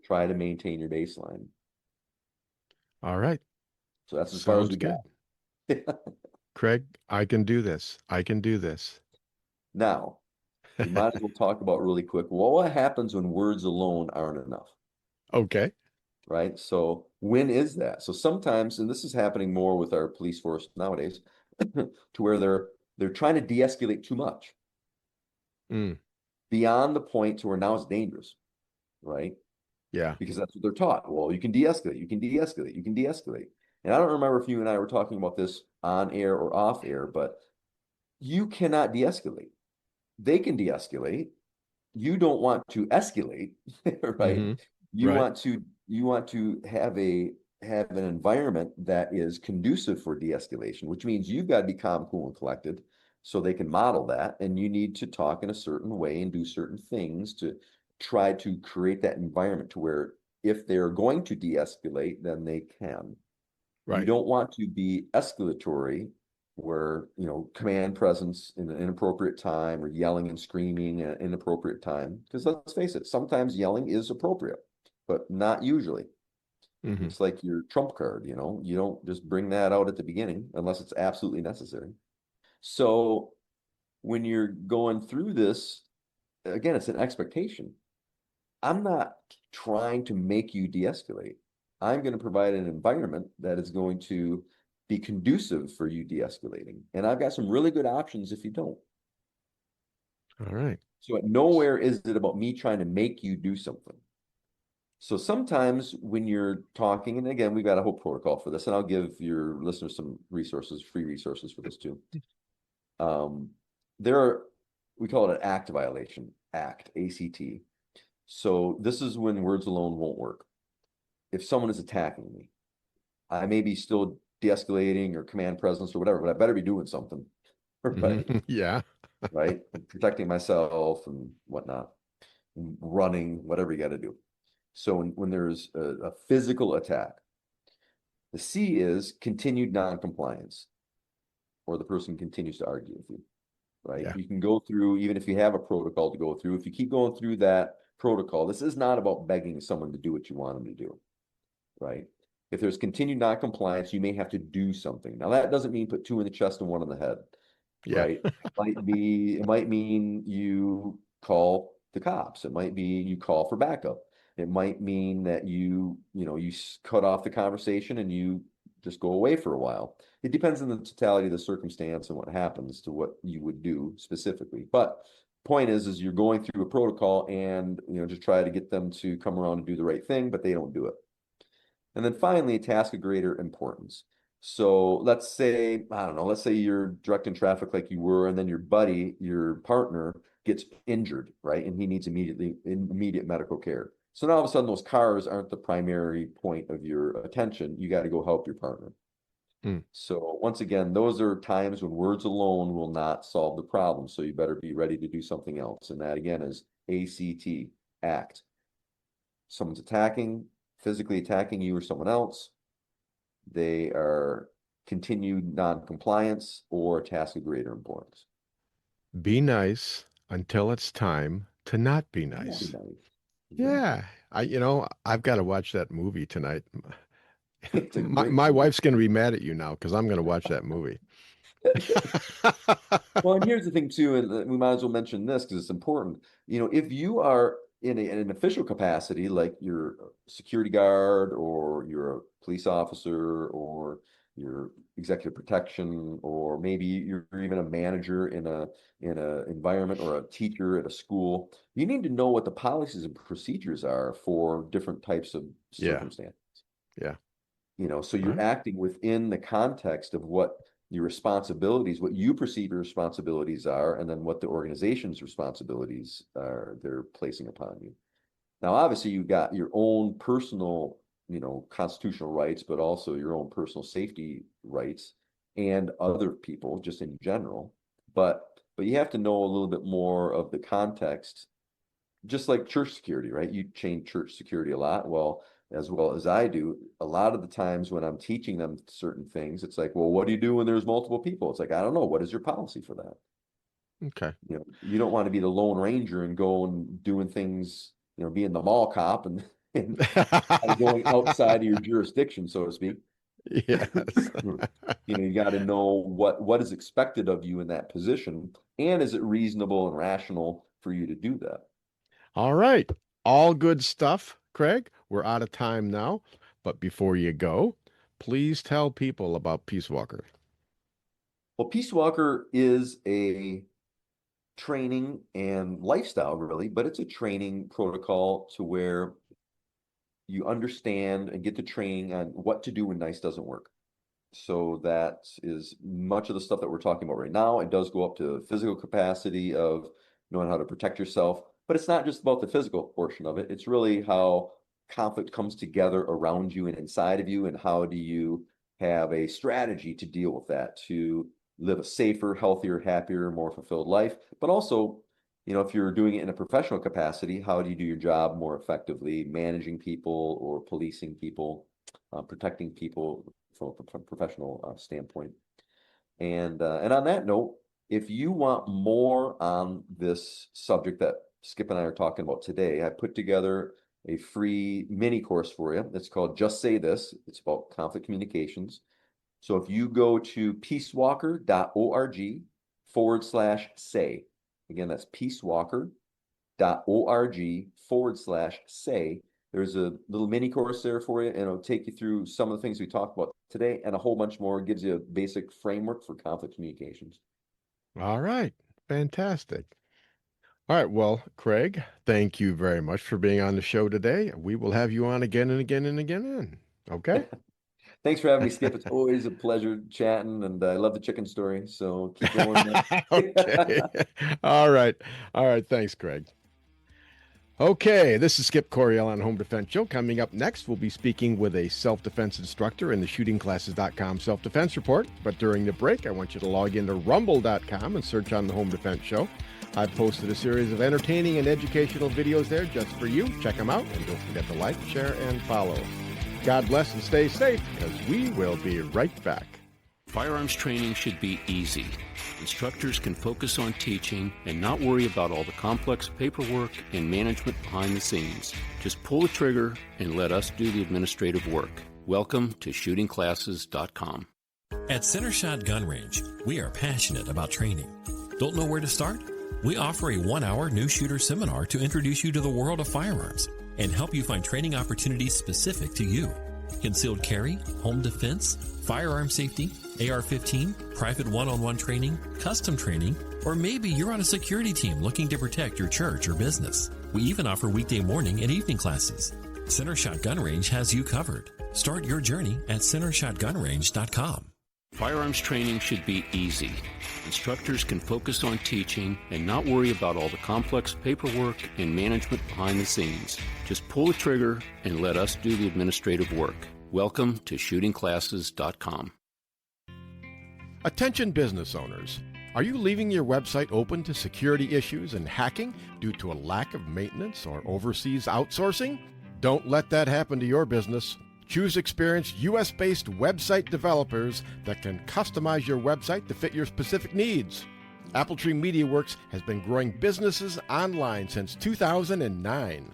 Try to maintain your baseline. All right. So that's as far as we good. got. Craig, I can do this. I can do this. Now, we might as well talk about really quick, what happens when words alone aren't enough? Okay. Right? So when is that? So sometimes, and this is happening more with our police force nowadays, to where they're trying to de-escalate too much. Beyond the point to where now it's dangerous, right? Yeah. Because that's what they're taught. Well, you can de-escalate, you can de-escalate, you can de-escalate. And I don't remember if you and I were talking about this on air or off air, but you cannot de-escalate. They can de-escalate. You don't want to escalate, right? Mm-hmm. You want to have an environment that is conducive for de-escalation, which means you've got to be calm, cool, and collected so they can model that. And you need to talk in a certain way and do certain things to try to create that environment to where if they're going to de-escalate, then they can. Right. You don't want to be escalatory where, command presence in an inappropriate time or yelling and screaming at an inappropriate time. Because let's face it, sometimes yelling is appropriate, but not usually. Mm-hmm. It's like your trump card, you don't just bring that out at the beginning unless it's absolutely necessary. So when you're going through this, again, it's an expectation. I'm not trying to make you de-escalate. I'm going to provide an environment that is going to be conducive for you de-escalating. And I've got some really good options if you don't. All right. So at nowhere is it about me trying to make you do something. So sometimes when you're talking, and again, we've got a whole protocol for this, and I'll give your listeners some resources, free resources for this too. We call it an act violation, ACT. So this is when words alone won't work. If someone is attacking me, I may be still de-escalating or command presence or whatever, but I better be doing something, right? Mm-hmm. Yeah. Right? Protecting myself and whatnot, and running, whatever you got to do. So when there's a physical attack, the C is continued non-compliance, or the person continues to argue with you, right? Yeah. You can go through, even if you have a protocol to go through, if you keep going through that protocol, this is not about begging someone to do what you want them to do, right? If there's continued non-compliance, you may have to do something. Now, that doesn't mean put 2 in the chest and 1 in the head, right? It might mean you call the cops. It might be you call for backup. It might mean that you cut off the conversation and you just go away for a while. It depends on the totality of the circumstance and what happens to what you would do specifically. But point is you're going through a protocol and, just try to get them to come around and do the right thing, but they don't do it. And then finally, a task of greater importance. So let's say, let's say you're directing traffic like you were, and then your buddy, your partner, gets injured, right? And he needs immediate medical care. So now all of a sudden, those cars aren't the primary point of your attention. You got to go help your partner. So once again, those are times when words alone will not solve the problem. So you better be ready to do something else. And that again is ACT, act. Someone's physically attacking you or someone else. They are continued non-compliance or a task of greater importance. Be nice until it's time to not be nice. Yeah. I've got to watch that movie tonight. My wife's going to be mad at you now because I'm going to watch that movie. Well, and here's the thing too, and we might as well mention this because it's important. If you are in an official capacity, like you're a security guard or you're a police officer or you're executive protection, or maybe you're even a manager in a environment or a teacher at a school, you need to know what the policies and procedures are for different types of circumstances. Yeah. So you're acting within the context of what your responsibilities, what you perceive your responsibilities are, and then what the organization's responsibilities are they're placing upon you. Now, obviously, you've got your own personal, constitutional rights, but also your own personal safety rights and other people just in general. But you have to know a little bit more of the context, just like church security, right? You change church security a lot. Well as I do, a lot of the times when I'm teaching them certain things, it's like, well, what do you do when there's multiple people? It's like, I don't know. What is your policy for that? Okay. You don't want to be the Lone Ranger and go and doing things, being the mall cop and going outside of your jurisdiction, so to speak. Yes. You got to know what is expected of you in that position, and is it reasonable and rational for you to do that? All right. All good stuff, Craig. We're out of time now, but before you go, please tell people about Peace Walker. Well, Peace Walker is a training and lifestyle, really, but it's a training protocol to where you understand and get the training on what to do when NICE doesn't work. So that is much of the stuff that we're talking about right now. It does go up to physical capacity of knowing how to protect yourself, but it's not just about the physical portion of it. It's really how conflict comes together around you and inside of you, and how do you have a strategy to deal with that, to live a safer, healthier, happier, more fulfilled life. But also, if you're doing it in a professional capacity, how do you do your job more effectively, managing people or policing people, protecting people from a professional standpoint. And on that note, if you want more on this subject that Skip and I are talking about today, I put together a free mini course for you. It's called Just Say This. It's about conflict communications. So if you go to peacewalker.org/say, again, that's peacewalker.org/say, there's a little mini course there for you, and it'll take you through some of the things we talked about today and a whole bunch more. It gives you a basic framework for conflict communications. All right. Fantastic. All right. Well, Craig, thank you very much for being on the show today. We will have you on again and again and again. Okay? Thanks for having me, Skip. It's always a pleasure chatting, and I love the chicken story. So keep going. Okay. All right. All right. Thanks, Craig. Okay, this is Skip Coryell on Home Defense Show. Coming up next, we'll be speaking with a self-defense instructor in the shootingclasses.com self-defense report. But during the break, I want you to log into rumble.com and search on the Home Defense Show. I've posted a series of entertaining and educational videos there just for you. Check them out, and don't forget to like, share, and follow. God bless and stay safe, because we will be right back. Firearms training should be easy. Instructors can focus on teaching and not worry about all the complex paperwork and management behind the scenes. Just pull the trigger and let us do the administrative work. Welcome to shootingclasses.com. At Center Shot Gun Range, we are passionate about training. Don't know where to start? We offer a 1-hour new shooter seminar to introduce you to the world of firearms and help you find training opportunities specific to you. Concealed carry, home defense, firearm safety, AR-15, private one-on-one training, custom training, or maybe you're on a security team looking to protect your church or business. We even offer weekday morning and evening classes. Center Shot Gun Range has you covered. Start your journey at centershotgunrange.com. Firearms training should be easy. Instructors can focus on teaching and not worry about all the complex paperwork and management behind the scenes. Just pull the trigger and let us do the administrative work. Welcome to shootingclasses.com. Attention business owners. Are you leaving your website open to security issues and hacking due to a lack of maintenance or overseas outsourcing? Don't let that happen to your business. Choose experienced U.S.-based website developers that can customize your website to fit your specific needs. Appletree MediaWorks has been growing businesses online since 2009.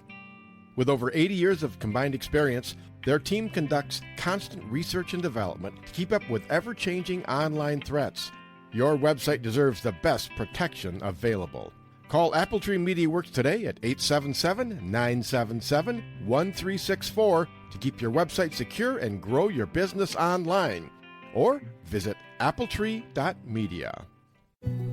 With over 80 years of combined experience, their team conducts constant research and development to keep up with ever-changing online threats. Your website deserves the best protection available. Call Appletree MediaWorks today at 877-977-1364 to keep your website secure and grow your business online. Or visit appletree.media.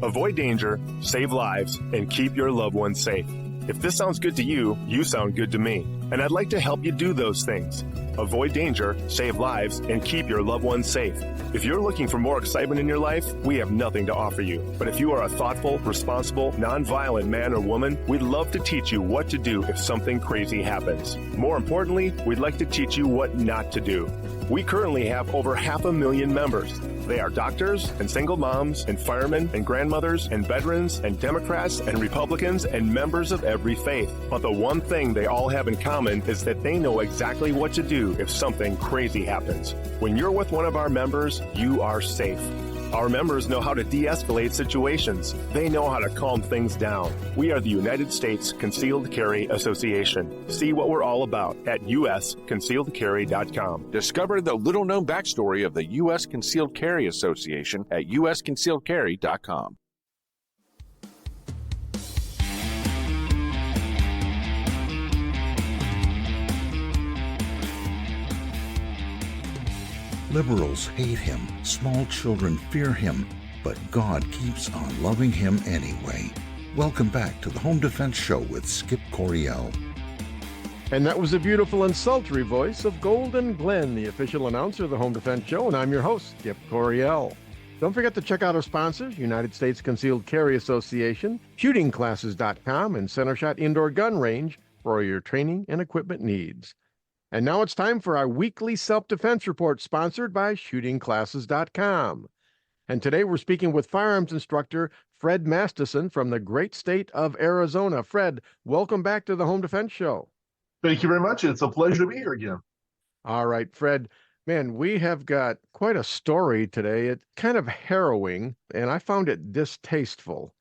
Avoid danger, save lives, and keep your loved ones safe. If this sounds good to you, you sound good to me. and I'd like to help you do those things. Avoid danger, save lives, and keep your loved ones safe. If you're looking for more excitement in your life, we have nothing to offer you. But if you are a thoughtful, responsible, nonviolent man or woman, we'd love to teach you what to do if something crazy happens. More importantly, we'd like to teach you what not to do. We currently have over 500,000 members. They are doctors and single moms and firemen and grandmothers and veterans and Democrats and Republicans and members of every faith. But the one thing they all have in common is that they know exactly what to do if something crazy happens. When you're with one of our members, you are safe. Our members know how to de-escalate situations. They know how to calm things down. We are the United States Concealed Carry Association. See what we're all about at usconcealedcarry.com. Discover the little-known backstory of the U.S. Concealed Carry Association at usconcealedcarry.com. Liberals hate him, small children fear him, but God keeps on loving him anyway. Welcome back to the Home Defense Show with Skip Coryell. And that was a beautiful and sultry voice of Golden Glenn, the official announcer of the Home Defense Show, and I'm your host, Skip Coryell. Don't forget to check out our sponsors, United States Concealed Carry Association, shootingclasses.com, and Center Shot Indoor Gun Range for all your training and equipment needs. And now it's time for our weekly self-defense report, sponsored by shootingclasses.com. And today we're speaking with firearms instructor Fred Mastison from the great state of Arizona. Fred, welcome back to the Home Defense Show. Thank you very much. It's a pleasure to be here again. All right, Fred. Man, we have got quite a story today. It's kind of harrowing, and I found it distasteful.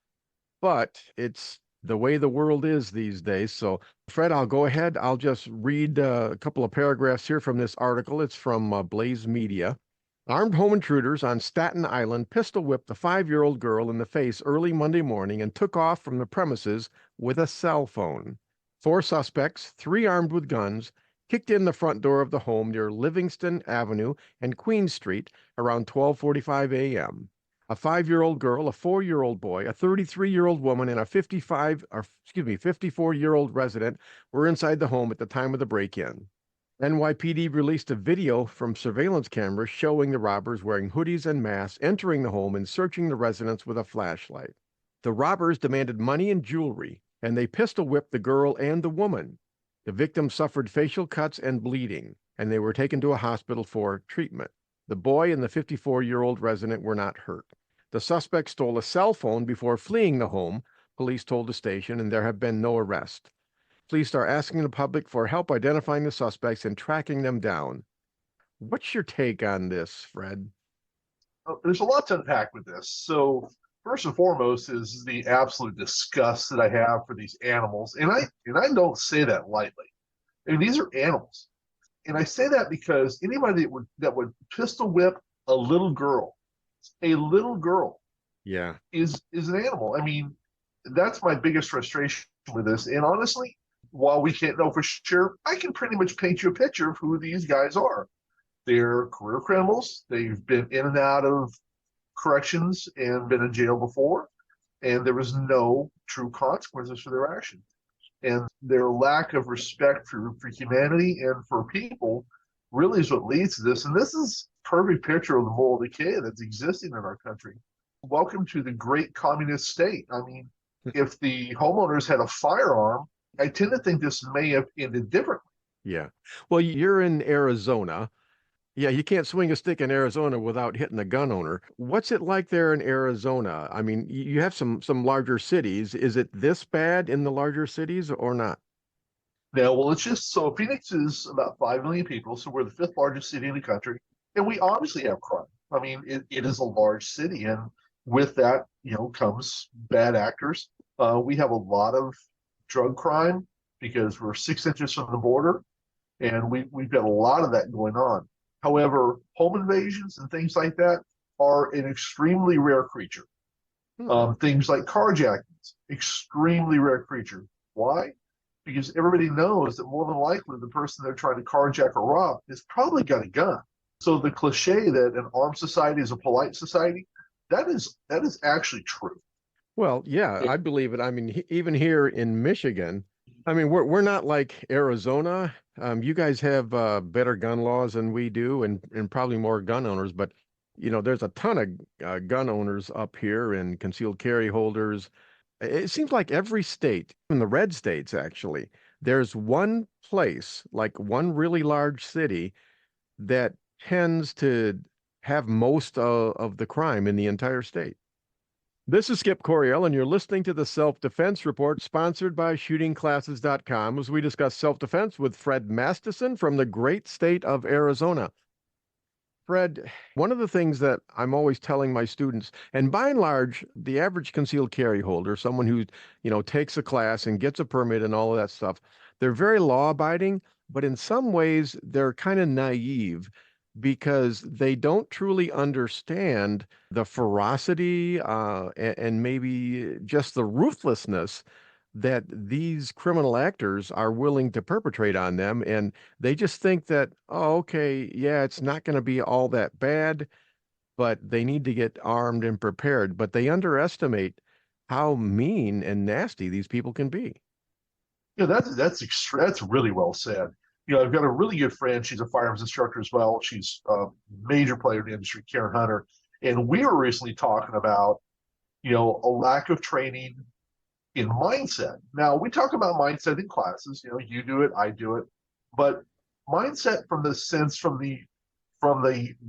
But it's the way the world is these days. So, Fred, I'll go ahead. I'll just read a couple of paragraphs here from this article. It's from Blaze Media. Armed home intruders on Staten Island pistol whipped a 5-year-old girl in the face early Monday morning and took off from the premises with a cell phone. 4 suspects, 3 armed with guns, kicked in the front door of the home near Livingston Avenue and Queen Street around 12:45 a.m. A 5-year-old girl, a 4-year-old boy, a 33-year-old woman, and a 54-year-old resident were inside the home at the time of the break-in. NYPD released a video from surveillance cameras showing the robbers wearing hoodies and masks entering the home and searching the residence with a flashlight. The robbers demanded money and jewelry, and they pistol whipped the girl and the woman. The victim suffered facial cuts and bleeding, and they were taken to a hospital for treatment. The boy and the 54-year-old resident were not hurt. The suspect stole a cell phone before fleeing the home, police told the station, and there have been no arrests. Police are asking the public for help identifying the suspects and tracking them down. What's your take on this, Fred? There's a lot to unpack with this. So first and foremost is the absolute disgust that I have for these animals. And I don't say that lightly. I mean, these are animals. And I say that because anybody that would pistol whip a little girl Yeah, is an animal. I mean, that's my biggest frustration with this. And honestly, while we can't know for sure, I can pretty much paint you a picture of who these guys are. They're career criminals. They've been in and out of corrections and been in jail before, and there was no true consequences for their action. And their lack of respect for humanity and for people really is what leads to this. And this is a perfect picture of the moral decay that's existing in our country. Welcome to the great communist state. I mean, if the homeowners had a firearm, I tend to think this may have ended differently. yeah. Well, you're in Arizona. Yeah, you can't swing a stick in Arizona without hitting a gun owner. What's it like there in Arizona? I mean, you have some larger cities. Is it this bad in the larger cities or not? Now, well, it's just so Phoenix is about 5 million people, so we're the 5th largest city in the country, and we obviously have crime. I mean, it is a large city, and with that, comes bad actors. We have a lot of drug crime because we're 6 inches from the border, and we've got a lot of that going on. However, home invasions and things like that are an extremely rare creature. Things like carjackings, extremely rare creature. Why? Because everybody knows that more than likely the person they're trying to carjack or rob has probably got a gun. So the cliche that an armed society is a polite society, that is actually true. Well, yeah, I believe it. I mean, even here in Michigan, I mean, we're not like Arizona. You guys have better gun laws than we do, and probably more gun owners. But there's a ton of gun owners up here and concealed carry holders. It seems like every state, in the red states actually, there's one place, like one really large city, that tends to have most of the crime in the entire state. This is Skip Coriel, and you're listening to the Self-Defense Report, sponsored by shootingclasses.com, as we discuss self-defense with Fred Mastison from the great state of Arizona. Fred, one of the things that I'm always telling my students, and by and large, the average concealed carry holder, someone who, takes a class and gets a permit and all of that stuff, they're very law-abiding, but in some ways, they're kind of naive because they don't truly understand the ferocity and maybe just the ruthlessness that these criminal actors are willing to perpetrate on them. And they just think that, oh, okay, yeah, it's not going to be all that bad, but they need to get armed and prepared. But they underestimate how mean and nasty these people can be. Yeah, that's really well said. I've got a really good friend. She's a firearms instructor as well. She's a major player in the industry, Karen Hunter. And we were recently talking about, a lack of training in mindset. Now, we talk about mindset in classes. You do it, I do it. But mindset from the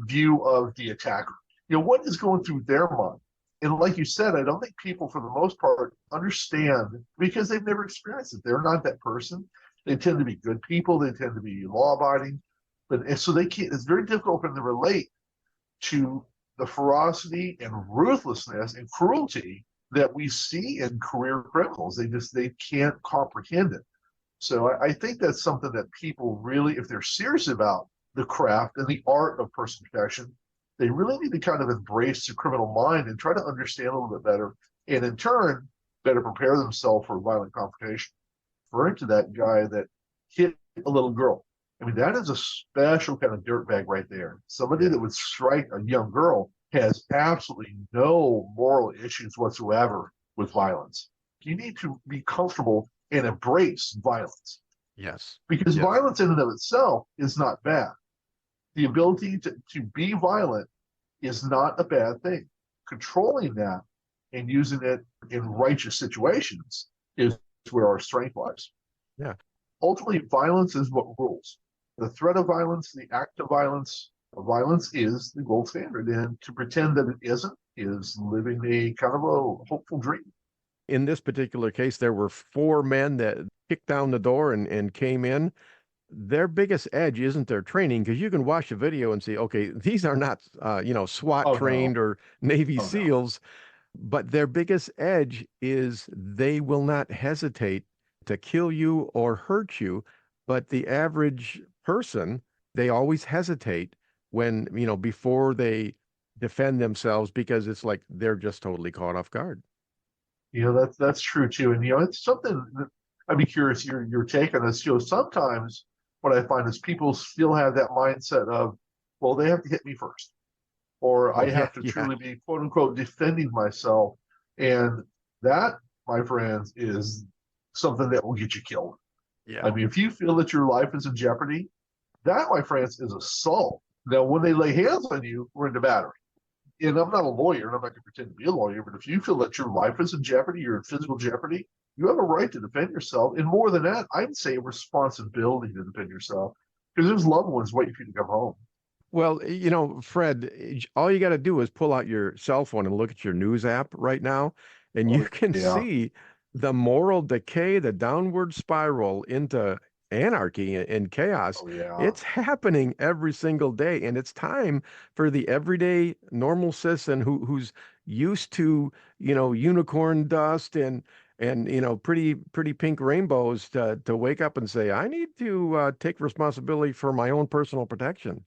view of the attacker. What is going through their mind? And like you said, I don't think people, for the most part, understand because they've never experienced it. They're not that person. They tend to be good people. They tend to be law-abiding, but so they can't. It's very difficult for them to relate to the ferocity and ruthlessness and cruelty that we see in career criminals. They can't comprehend it. So I think that's something that people really, if they're serious about the craft and the art of personal protection, they really need to kind of embrace the criminal mind and try to understand a little bit better, and in turn, better prepare themselves for violent confrontation. Referring to that guy that hit a little girl, I mean, that is a special kind of dirtbag right there. Somebody that would strike a young girl has absolutely no moral issues whatsoever with violence. You need to be comfortable and embrace violence. Yes. Because violence in and of itself is not bad. The ability to be violent is not a bad thing. Controlling that and using it in righteous situations is where our strength lies. Yeah. Ultimately, violence is what rules. The threat of violence, the act of violence is the gold standard. And to pretend that it isn't is living a kind of a hopeful dream. In this particular case, there were 4 men that kicked down the door and came in. Their biggest edge isn't their training, because you can watch a video and see, okay, these are not, SWAT trained or Navy SEALs, but their biggest edge is they will not hesitate to kill you or hurt you. But the average person, they always hesitate when, before they defend themselves, because it's like they're just totally caught off guard. That's true too. And it's something that I'd be curious your take on this. Sometimes what I find is people still have that mindset of, well, they have to hit me first, or I have to truly be quote unquote defending myself. And that, my friends, is something that will get you killed. Yeah. I mean, if you feel that your life is in jeopardy, that, my friends, is assault. Now, when they lay hands on you, we're into battery. And I'm not a lawyer, and I'm not going to pretend to be a lawyer, but if you feel that your life is in jeopardy, you're in physical jeopardy, you have a right to defend yourself. And more than that, I'd say a responsibility to defend yourself, because there's loved ones waiting for you to come home. Well, Fred, all you got to do is pull out your cell phone and look at your news app right now, and you can see the moral decay, the downward spiral into anarchy and chaos. It's happening every single day, and it's time for the everyday normal citizen who's used to unicorn dust and pretty pink rainbows to wake up and say, I need to take responsibility for my own personal protection.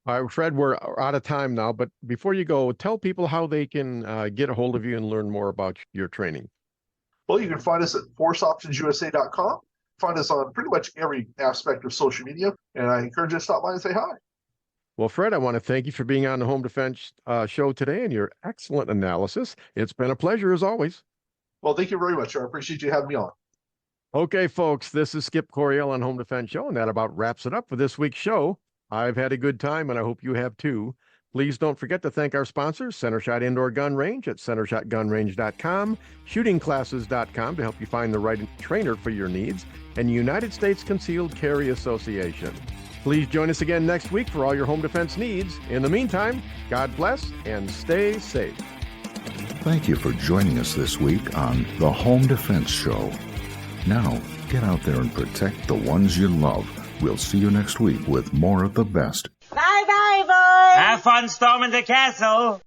All right, Fred, we're out of time now, but before you go, tell people how they can get a hold of you and learn more about your training. Well, you can find us at forceoptionsusa.com. Find us on pretty much every aspect of social media, and I encourage you to stop by and say hi. Well, Fred, I want to thank you for being on the Home Defense Show today and your excellent analysis. It's been a pleasure as always. Well, thank you very much. I appreciate you having me on. Okay, folks, this is Skip Coriel on Home Defense Show, and that about wraps it up for this week's show. I've had a good time, and I hope you have too. Please don't forget to thank our sponsors, Center Shot Indoor Gun Range at centershotgunrange.com, shootingclasses.com to help you find the right trainer for your needs, and United States Concealed Carry Association. Please join us again next week for all your home defense needs. In the meantime, God bless and stay safe. Thank you for joining us this week on the Home Defense Show. Now, get out there and protect the ones you love. We'll see you next week with more of the best. Bye-bye, boys! Have fun storming the castle!